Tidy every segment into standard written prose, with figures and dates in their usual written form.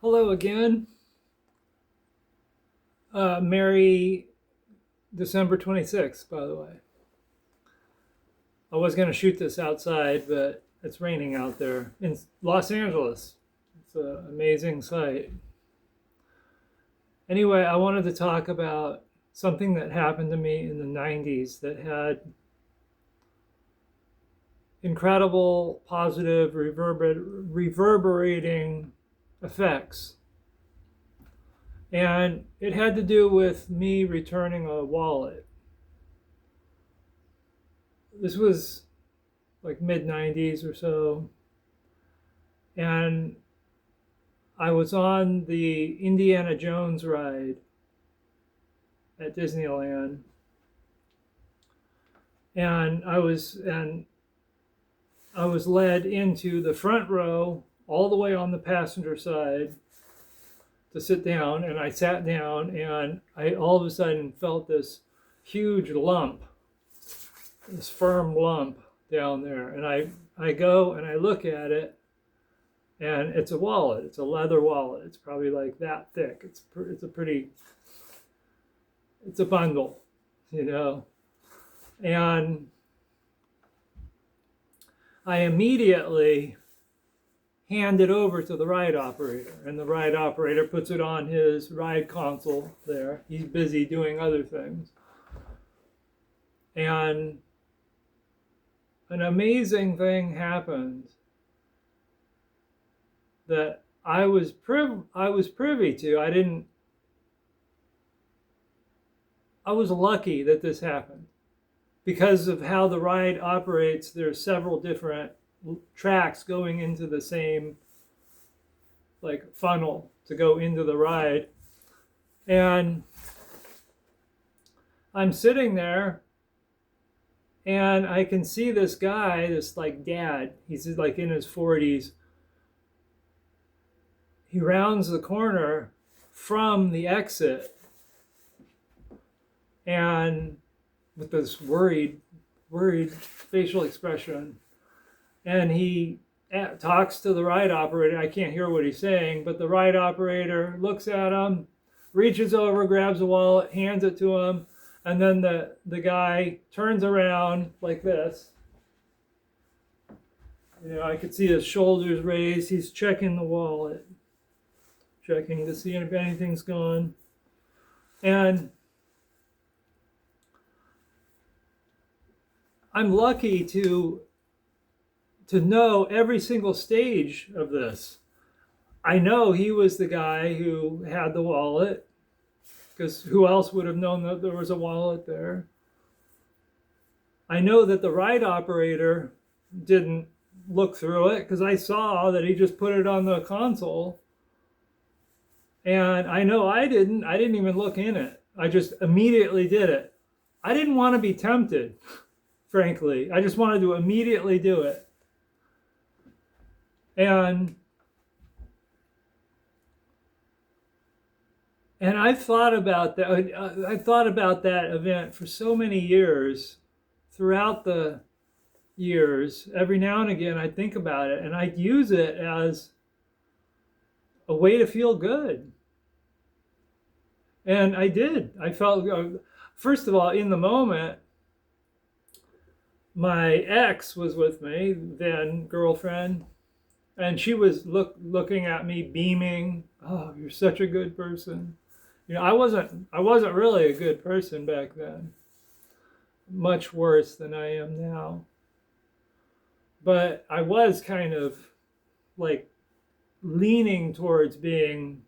Hello again. Merry December 26th, by the way. I was going to shoot this outside, but it's raining out there in Los Angeles. It's an amazing sight. Anyway, I wanted to talk about something that happened to me in the 90s that had incredible positive reverberating effects. And it had to do with me returning a wallet. This was like mid 90s or so. And I was on the Indiana Jones ride at Disneyland. And I was led into the front row all the way on the passenger side to sit down, and I sat down, and I all of a sudden felt this huge lump, this firm lump down there. And I go and I look at it, and it's a wallet. It's a leather wallet. It's probably like that thick. It's a bundle, you know. And I immediately hand it over to the ride operator, and the ride operator puts it on his ride console there. He's busy doing other things. And an amazing thing happened that I was privy to. I was lucky that this happened. Because of how the ride operates, there's several different tracks going into the same like funnel to go into the ride. And I'm sitting there and I can see this guy, this like dad, he's like in his 40s. He rounds the corner from the exit and with this worried facial expression. And he talks to the ride operator. I can't hear what he's saying, but the ride operator looks at him, reaches over, grabs a wallet, hands it to him, and then the guy turns around like this. You know, I could see his shoulders raised. He's checking the wallet, checking to see if anything's gone. And I'm lucky to know every single stage of this. I know he was the guy who had the wallet, because who else would have known that there was a wallet there? I know that the ride operator didn't look through it, because I saw that he just put it on the console. And I know I didn't even look in it. I just immediately did it. I didn't want to be tempted. Frankly, I just wanted to immediately do it. And I've thought about that. I thought about that event for so many years. Throughout the years, every now and again, I think about it, and I use it as a way to feel good. And I did. I felt, first of all, in the moment, my ex was with me, then girlfriend, and she was looking at me beaming. Oh, you're such a good person. You know, I wasn't really a good person back then. Much worse than I am now. But I was kind of like leaning towards being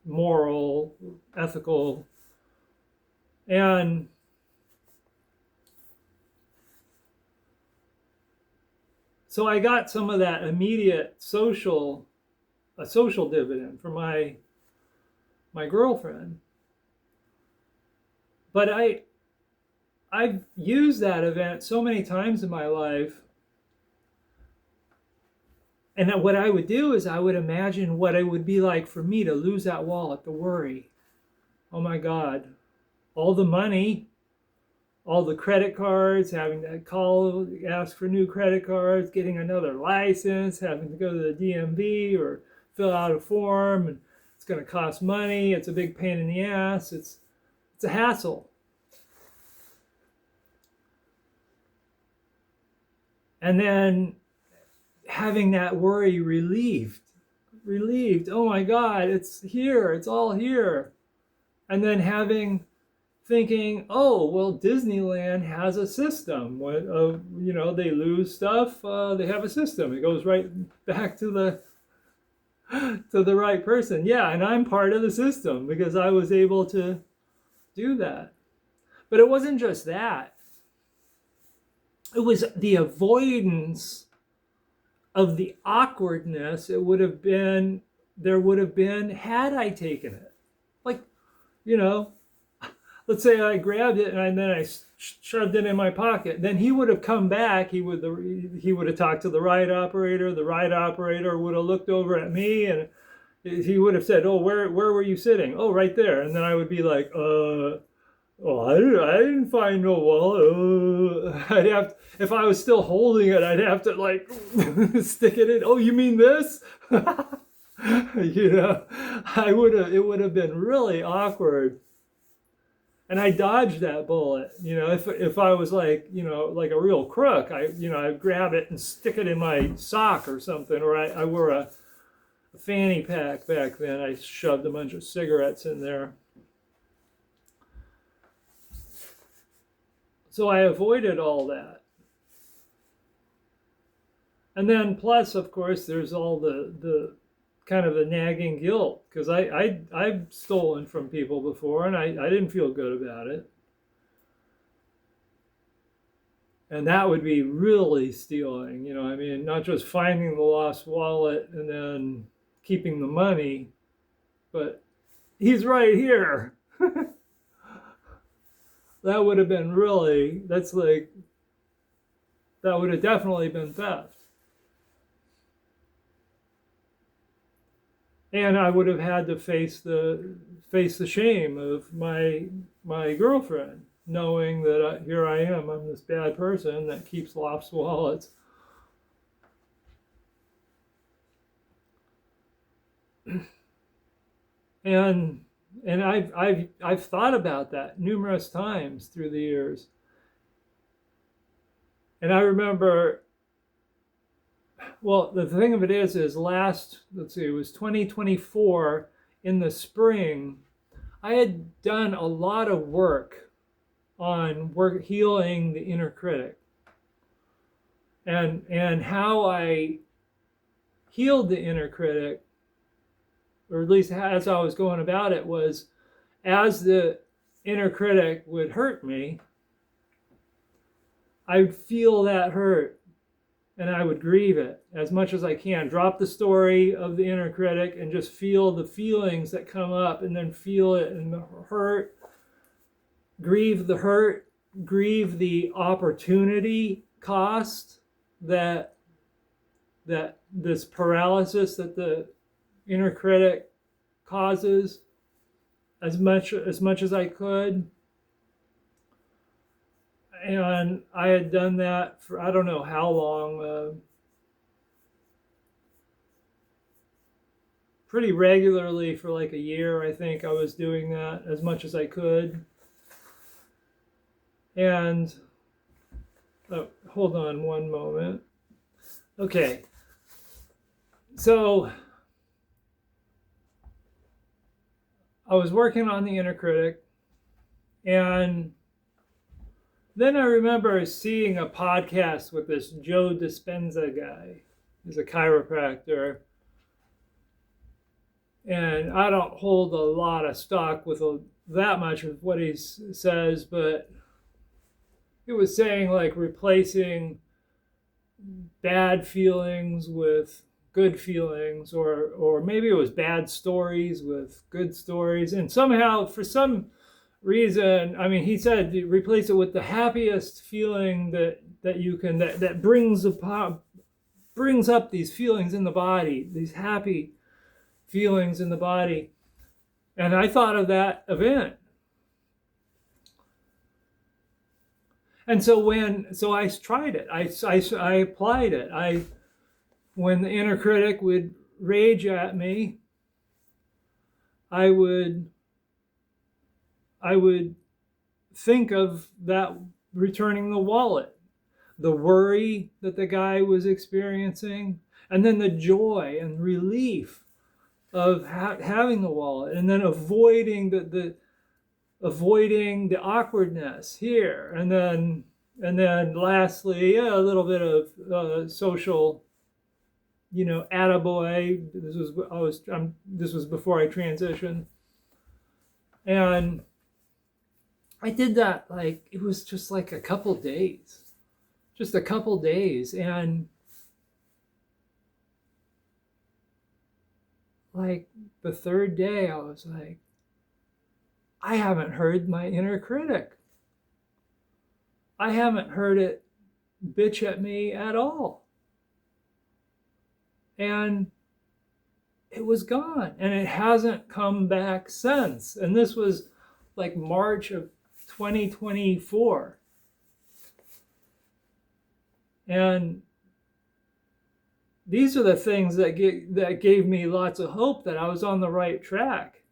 moral, ethical, and so I got some of that immediate social dividend from my girlfriend. But I've used that event so many times in my life. And what I would do is I would imagine what it would be like for me to lose that wallet, the worry. Oh my God, all the money, all the credit cards, having to call, ask for new credit cards, getting another license, having to go to the DMV or fill out a form, and it's going to cost money. It's a big pain in the ass. It's a hassle. And then having that worry relieved. Oh my God, it's here. It's all here. And then thinking, oh, well, Disneyland has a system. They lose stuff. They have a system. It goes right back to the right person. Yeah, and I'm part of the system because I was able to do that. But it wasn't just that. It was the avoidance of the awkwardness there would have been had I taken it. Like, let's say I grabbed it and then I shoved it in my pocket. Then he would have come back. He would have talked to the ride operator. The ride operator would have looked over at me and he would have said, "Oh, where were you sitting?" "Oh, right there." And then I would be like, "Oh, I didn't find no wallet." I'd have to, if I was still holding it, I'd have to like stick it in. "Oh, you mean this?" It would have been really awkward. And I dodged that bullet. If I was like a real crook, I'd grab it and stick it in my sock or something. Or I wore a fanny pack back then. I shoved a bunch of cigarettes in there. So I avoided all that. And then plus, of course, there's all the kind of the nagging guilt, because I've stolen from people before and I didn't feel good about it. And that would be really stealing, not just finding the lost wallet and then keeping the money, but he's right here. That would have been that would have definitely been theft. And I would have had to face the shame of my girlfriend, knowing that here I am, I'm this bad person that keeps lost wallets. And I've thought about that numerous times through the years. And I remember, well, the thing of it is it was 2024 in the spring, I had done a lot of work on healing the inner critic. And how I healed the inner critic, or at least as I was going about it, was as the inner critic would hurt me, I would feel that hurt and I would grieve it as much as I can. Drop the story of the inner critic and just feel the feelings that come up, and then feel it and the hurt, grieve the hurt, grieve the opportunity cost that this paralysis that the inner critic causes, as much as I could. And I had done that for I don't know how long, pretty regularly for like a year. I think I was doing that as much as I could. And hold on one moment. Okay, so I was working on the inner critic, and then I remember seeing a podcast with this Joe Dispenza guy. He's a chiropractor. And I don't hold a lot of stock with that much of what he says, but it was saying like replacing bad feelings with good feelings, or maybe it was bad stories with good stories. And somehow, for some reason, I mean, he said replace it with the happiest feeling that you can, that brings up these feelings in the body, these happy feelings in the body. And I thought of that event. And so I tried it. I applied it. When the inner critic would rage at me, I would think of that returning the wallet, the worry that the guy was experiencing, and then the joy and relief of having the wallet, and then avoiding the awkwardness here, and then lastly, yeah, a little bit of social, attaboy. This was before I transitioned, and I did that, like, it was just like a couple days, and like the third day I was like, I haven't heard my inner critic. I haven't heard it bitch at me at all. And it was gone, and it hasn't come back since. And this was like March of 2024. And these are the things that gave me lots of hope that I was on the right track.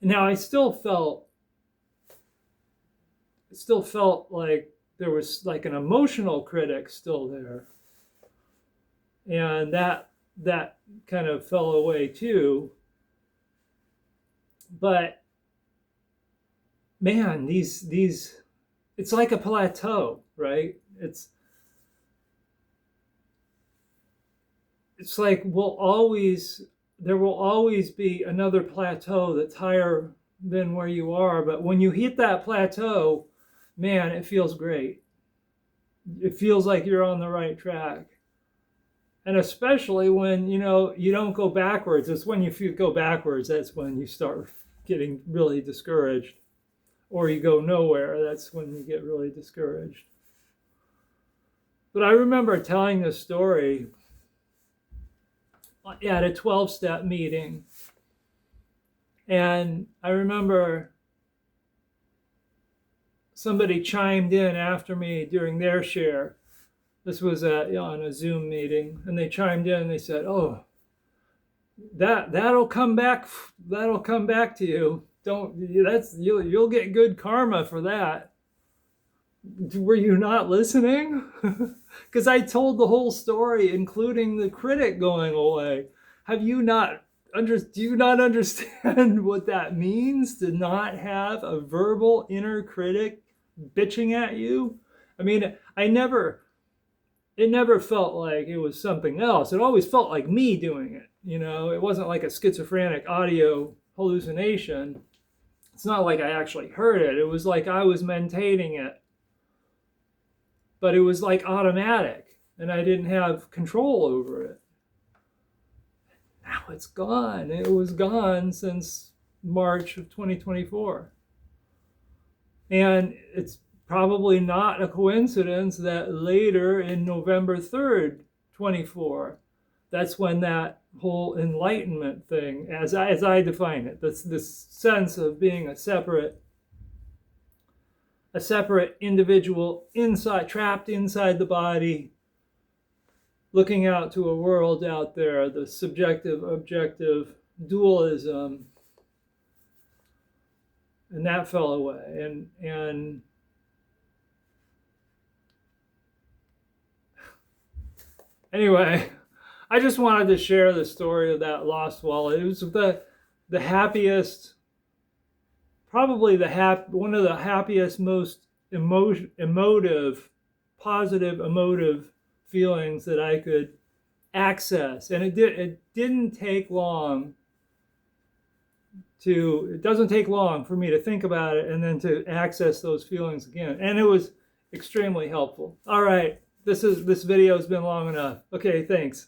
Now, I still felt like there was like an emotional critic still there. And that kind of fell away too. But man, these it's like a plateau, right? It's like there will always be another plateau that's higher than where you are. But when you hit that plateau, man, it feels great. It feels like you're on the right track. And especially when, you don't go backwards. It's when you go backwards, that's when you start getting really discouraged. Or you go nowhere, that's when you get really discouraged. But I remember telling this story at a 12-step meeting. And I remember somebody chimed in after me during their share. This was on a Zoom meeting, and they chimed in and they said, "Oh, that'll come back to you. You'll get good karma for that." Were you not listening? Because I told the whole story, including the critic going away. Do you not understand what that means to not have a verbal inner critic bitching at you? I mean, it never felt like it was something else. It always felt like me doing it. It wasn't like a schizophrenic audio hallucination. It's not like I actually heard it. It was like I was maintaining it. But it was like automatic, and I didn't have control over it. Now it's gone. It was gone since March of 2024. And it's probably not a coincidence that later in November 3rd, 24, that's when that whole enlightenment thing, as I define it, this sense of being a separate individual trapped inside the body, looking out to a world out there, the subjective objective dualism, and that fell away. And anyway, I just wanted to share the story of that lost wallet. It was the happiest, probably one of the happiest, most positive emotive feelings that I could access. And it doesn't take long for me to think about it and then to access those feelings again. And it was extremely helpful. All right, this video has been long enough. Okay, thanks.